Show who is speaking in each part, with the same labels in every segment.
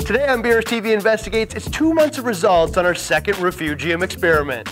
Speaker 1: Today on BRStv Investigates, it's 2 months of results on our second Refugium experiment.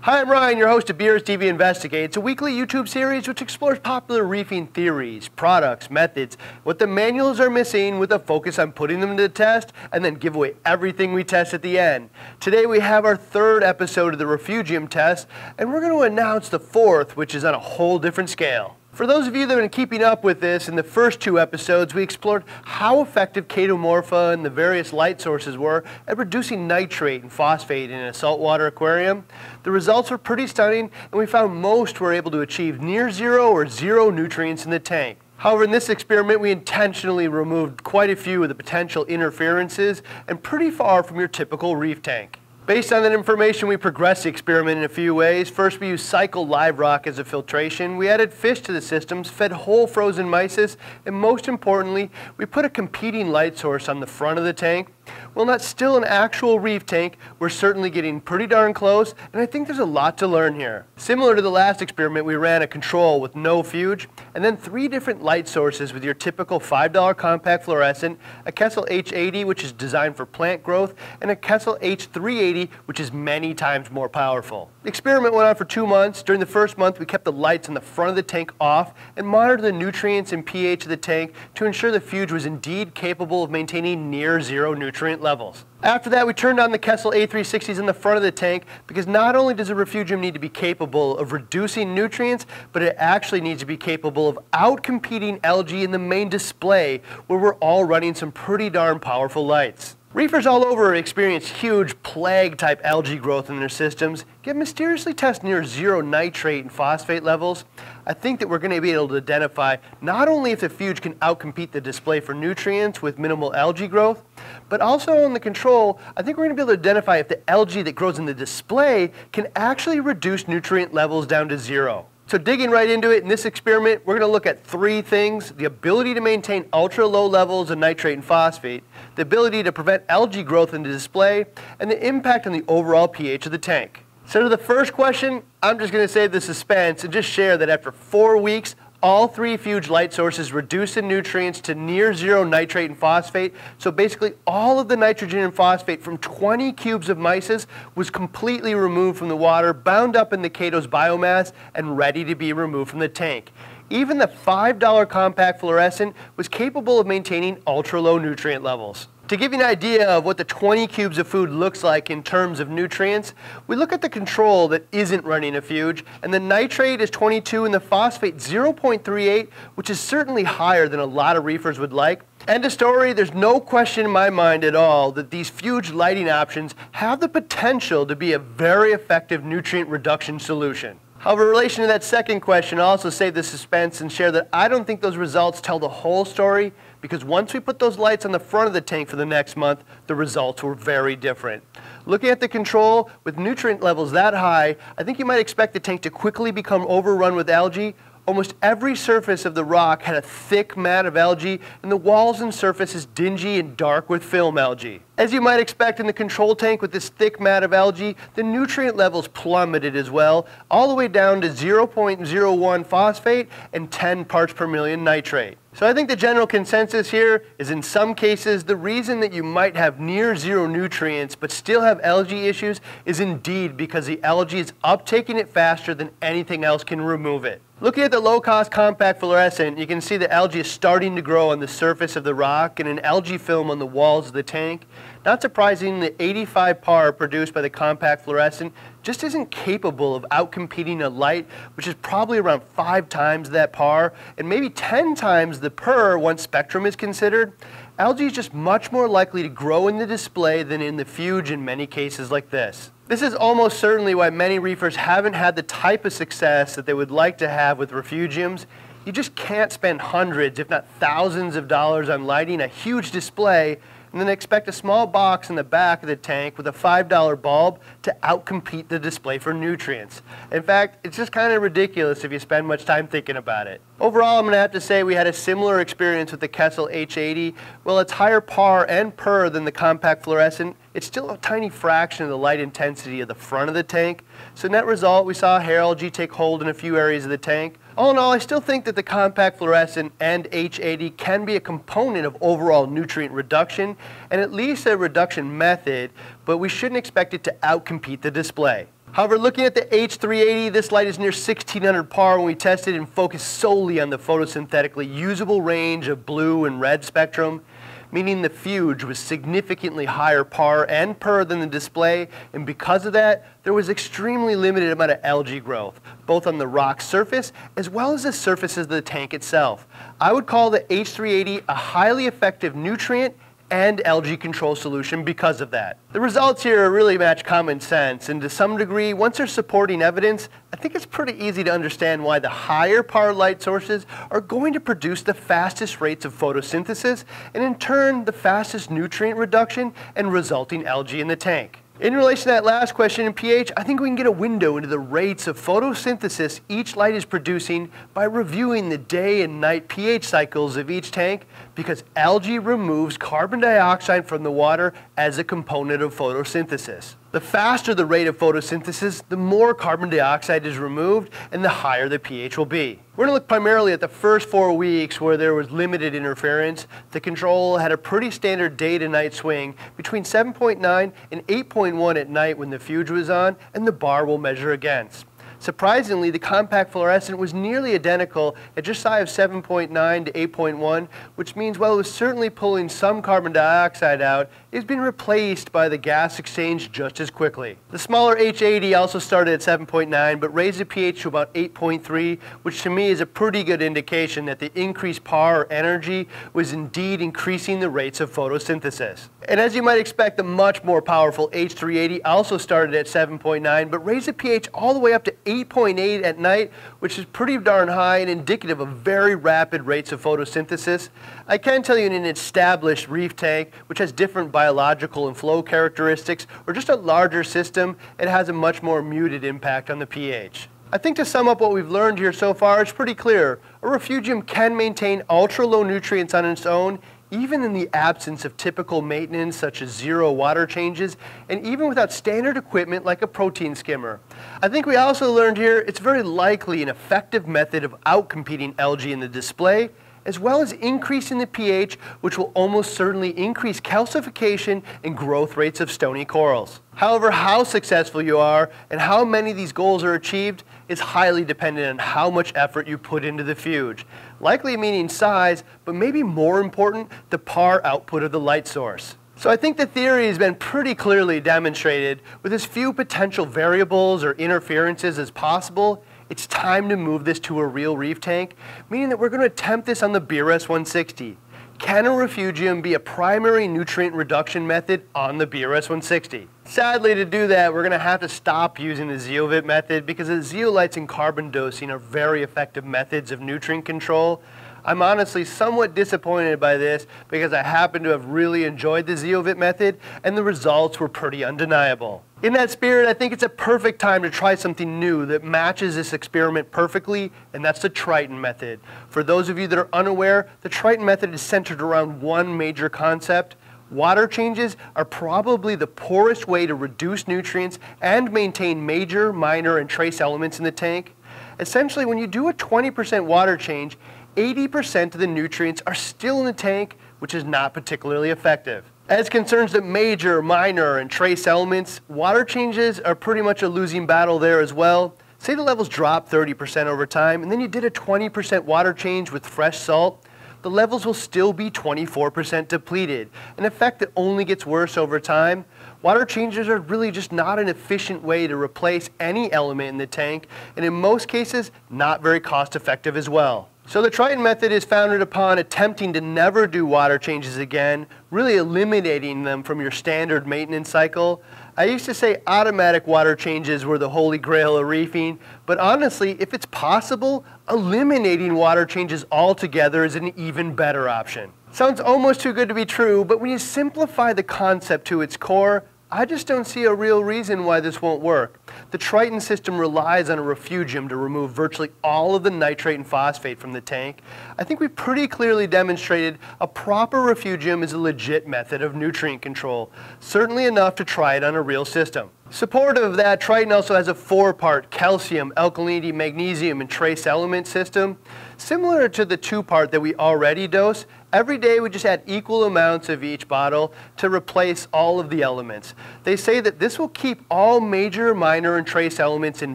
Speaker 1: Hi, I'm Ryan, your host of BRStv Investigates, a weekly YouTube series which explores popular reefing theories, products, methods, what the manuals are missing with a focus on putting them to the test, and then give away everything we test at the end. Today we have our third episode of the Refugium test, and we're going to announce the fourth, which is on a whole different scale. For those of you that have been keeping up with this, in the first two episodes we explored how effective chaetomorpha and the various light sources were at reducing nitrate and phosphate in a saltwater aquarium. The results were pretty stunning, and we found most were able to achieve near zero or zero nutrients in the tank. However, in this experiment we intentionally removed quite a few of the potential interferences and pretty far from your typical reef tank. Based on that information, we progressed the experiment in a few ways. First, we used cycled live rock as a filtration. We added fish to the systems, fed whole frozen mysis, and most importantly, we put a competing light source on the front of the tank. While not still an actual reef tank, we're certainly getting pretty darn close, and I think there's a lot to learn here. Similar to the last experiment, we ran a control with no fuge, and then 3 different light sources with your typical $5 compact fluorescent, a Kessil H80, which is designed for plant growth, and a Kessil H380, which is many times more powerful. The experiment went on for 2 months. During the first month, we kept the lights on the front of the tank off and monitored the nutrients and pH of the tank to ensure the fuge was indeed capable of maintaining near zero nutrient levels. After that, we turned on the Kessil H360s in the front of the tank because not only does a Refugium need to be capable of reducing nutrients, but it actually needs to be capable of outcompeting algae in the main display where we're all running some pretty darn powerful lights. Reefers all over experience huge plague-type algae growth in their systems, yet mysteriously test near zero nitrate and phosphate levels. I think that we're going to be able to identify not only if the fuge can outcompete the display for nutrients with minimal algae growth, but also on the control, I think we're going to be able to identify if the algae that grows in the display can actually reduce nutrient levels down to zero. So digging right into it, in this experiment, we're going to look at 3 things: the ability to maintain ultra low levels of nitrate and phosphate, the ability to prevent algae growth in the display, and the impact on the overall pH of the tank. So to the first question, I'm just going to save the suspense and just share that after 4 weeks, all 3 fuge light sources reduced in nutrients to near zero nitrate and phosphate. So basically all of the nitrogen and phosphate from 20 cubes of mysis was completely removed from the water, bound up in the Chaeto's biomass, and ready to be removed from the tank. Even the $5 compact fluorescent was capable of maintaining ultra low nutrient levels. To give you an idea of what the 20 cubes of food looks like in terms of nutrients, we look at the control that isn't running a fuge, and the nitrate is 22 and the phosphate 0.38, which is certainly higher than a lot of reefers would like. End of story, there's no question in my mind at all that these fuge lighting options have the potential to be a very effective nutrient reduction solution. However, in relation to that second question, I'll also save the suspense and share that I don't think those results tell the whole story, because once we put those lights on the front of the tank for the next month, the results were very different. Looking at the control, with nutrient levels that high, I think you might expect the tank to quickly become overrun with algae. Almost every surface of the rock had a thick mat of algae, and the walls and surfaces dingy and dark with film algae. As you might expect in the control tank with this thick mat of algae, the nutrient levels plummeted as well, all the way down to 0.01 phosphate and 10 parts per million nitrate. So I think the general consensus here is in some cases the reason that you might have near zero nutrients but still have algae issues is indeed because the algae is uptaking it faster than anything else can remove it. Looking at the low-cost compact fluorescent, you can see the algae is starting to grow on the surface of the rock and an algae film on the walls of the tank. Not surprising, the 85 PAR produced by the compact fluorescent just isn't capable of outcompeting a light, which is probably around 5 times that PAR, and maybe 10 times the PER once spectrum is considered. Algae is just much more likely to grow in the display than in the fuge in many cases like this. This is almost certainly why many reefers haven't had the type of success that they would like to have with Refugiums. You just can't spend hundreds, if not thousands of dollars on lighting a huge display and then expect a small box in the back of the tank with a $5 bulb to outcompete the display for nutrients. In fact, it's just kind of ridiculous if you spend much time thinking about it. Overall, I'm going to have to say we had a similar experience with the Kessil H80. While it's higher PAR and PER than the compact fluorescent, it's still a tiny fraction of the light intensity of the front of the tank. So net result, we saw hair algae take hold in a few areas of the tank. All in all, I still think that the compact fluorescent and H80 can be a component of overall nutrient reduction, and at least a reduction method, but we shouldn't expect it to outcompete the display. However, looking at the H380, this light is near 1600 par when we tested and focused solely on the photosynthetically usable range of blue and red spectrum, meaning the Fuge was significantly higher par and per than the display, and because of that, there was extremely limited amount of algae growth, both on the rock surface as well as the surfaces of the tank itself. I would call the H380 a highly effective nutrient and algae control solution because of that. The results here really match common sense, and to some degree, once there's supporting evidence, I think it's pretty easy to understand why the higher power light sources are going to produce the fastest rates of photosynthesis, and in turn, the fastest nutrient reduction and resulting algae in the tank. In relation to that last question in pH, I think we can get a window into the rates of photosynthesis each light is producing by reviewing the day and night pH cycles of each tank, because algae removes carbon dioxide from the water as a component of photosynthesis. The faster the rate of photosynthesis, the more carbon dioxide is removed and the higher the pH will be. We're going to look primarily at the first 4 weeks where there was limited interference. The control had a pretty standard day to night swing between 7.9 and 8.1 at night when the Fuge was on, and the bar will measure against. Surprisingly, the compact fluorescent was nearly identical at just shy of 7.9 to 8.1, which means while it was certainly pulling some carbon dioxide out, it's been replaced by the gas exchange just as quickly. The smaller H80 also started at 7.9 but raised the pH to about 8.3, which to me is a pretty good indication that the increased power or energy was indeed increasing the rates of photosynthesis. And as you might expect, the much more powerful H380 also started at 7.9 but raised the pH all the way up to 8.8 at night, which is pretty darn high and indicative of very rapid rates of photosynthesis. I can tell you in an established reef tank, which has different biological and flow characteristics, or just a larger system, it has a much more muted impact on the pH. I think to sum up what we've learned here so far, it's pretty clear. A refugium can maintain ultra-low nutrients on its own, even in the absence of typical maintenance such as zero water changes, and even without standard equipment like a protein skimmer. I think we also learned here it's very likely an effective method of outcompeting algae in the display, as well as increasing the pH, which will almost certainly increase calcification and growth rates of stony corals. However, how successful you are and how many of these goals are achieved is highly dependent on how much effort you put into the Fuge. Likely meaning size, but maybe more important, the par output of the light source. So I think the theory has been pretty clearly demonstrated. With as few potential variables or interferences as possible, it's time to move this to a real reef tank, meaning that we're going to attempt this on the BRS-160. Can a refugium be a primary nutrient reduction method on the BRS-160? Sadly, to do that, we're going to have to stop using the zeolite method because the zeolites and carbon dosing are very effective methods of nutrient control. I'm honestly somewhat disappointed by this because I happen to have really enjoyed the zeolite method and the results were pretty undeniable. In that spirit, I think it's a perfect time to try something new that matches this experiment perfectly, and that's the Triton method. For those of you that are unaware, the Triton method is centered around one major concept. Water changes are probably the poorest way to reduce nutrients and maintain major, minor, and trace elements in the tank. Essentially, when you do a 20% water change, 80% of the nutrients are still in the tank, which is not particularly effective. As concerns the major, minor, and trace elements, water changes are pretty much a losing battle there as well. Say the levels drop 30% over time, and then you did a 20% water change with fresh salt, the levels will still be 24% depleted, an effect that only gets worse over time. Water changes are really just not an efficient way to replace any element in the tank, and in most cases, not very cost effective as well. So the Triton method is founded upon attempting to never do water changes again, really eliminating them from your standard maintenance cycle. I used to say automatic water changes were the holy grail of reefing, but honestly, if it's possible, eliminating water changes altogether is an even better option. Sounds almost too good to be true, but when you simplify the concept to its core, I just don't see a real reason why this won't work. The Triton system relies on a refugium to remove virtually all of the nitrate and phosphate from the tank. I think we pretty clearly demonstrated a proper refugium is a legit method of nutrient control, certainly enough to try it on a real system. Supportive of that, Triton also has a 4-part calcium, alkalinity, magnesium, and trace element system. Similar to the 2-part that we already dose, every day we just add equal amounts of each bottle to replace all of the elements. They say that this will keep all major, minor, and trace elements in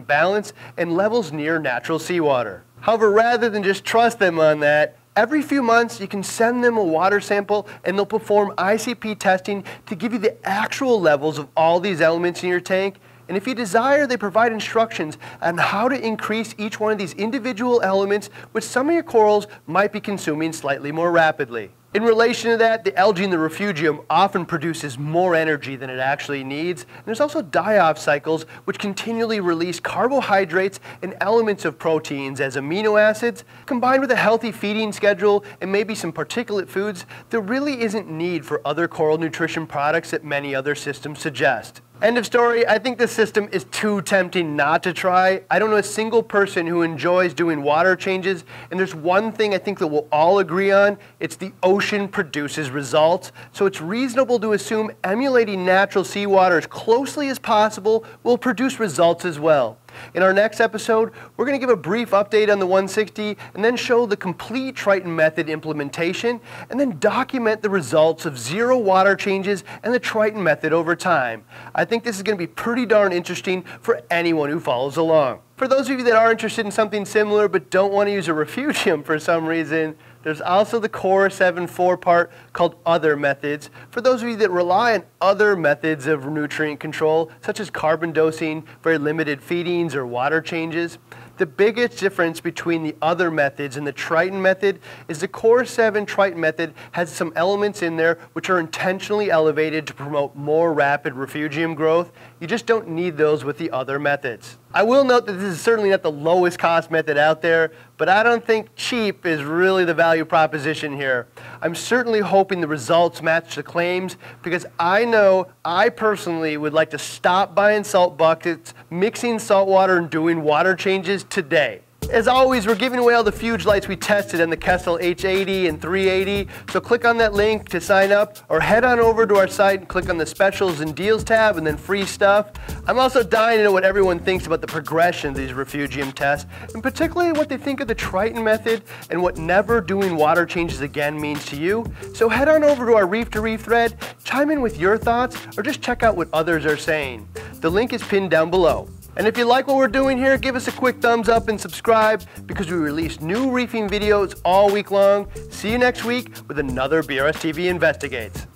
Speaker 1: balance and levels near natural seawater. However, rather than just trust them on that, every few months you can send them a water sample and they'll perform ICP testing to give you the actual levels of all these elements in your tank. And if you desire, they provide instructions on how to increase each one of these individual elements, which some of your corals might be consuming slightly more rapidly. In relation to that, the algae in the refugium often produces more energy than it actually needs. And there's also die-off cycles, which continually release carbohydrates and elements of proteins as amino acids. Combined with a healthy feeding schedule and maybe some particulate foods, there really isn't need for other coral nutrition products that many other systems suggest. End of story. I think this system is too tempting not to try. I don't know a single person who enjoys doing water changes, and there's one thing I think that we'll all agree on. It's the ocean produces results, so it's reasonable to assume emulating natural seawater as closely as possible will produce results as well. In our next episode, we're going to give a brief update on the 160 and then show the complete Triton method implementation and then document the results of 0 water changes and the Triton method over time. I think this is going to be pretty darn interesting for anyone who follows along. For those of you that are interested in something similar but don't want to use a refugium for some reason, there's also the Core 7 4-part called Other Methods. For those of you that rely on other methods of nutrient control, such as carbon dosing, very limited feedings, or water changes, the biggest difference between the other methods and the Triton method is the Core 7 Triton method has some elements in there which are intentionally elevated to promote more rapid refugium growth. You just don't need those with the other methods. I will note that this is certainly not the lowest cost method out there, but I don't think cheap is really the value proposition here. I'm certainly hoping the results match the claims because I know I personally would like to stop buying salt buckets, mixing salt water, and doing water changes today. As always, we're giving away all the Fuge lights we tested on the Kessil H80 and 380, so click on that link to sign up or head on over to our site and click on the specials and deals tab and then free stuff. I'm also dying to know what everyone thinks about the progression of these refugium tests, and particularly what they think of the Triton method and what never doing water changes again means to you. So head on over to our Reef to Reef thread, chime in with your thoughts, or just check out what others are saying. The link is pinned down below. And if you like what we're doing here, give us a quick thumbs up and subscribe because we release new reefing videos all week long. See you next week with another BRStv Investigates.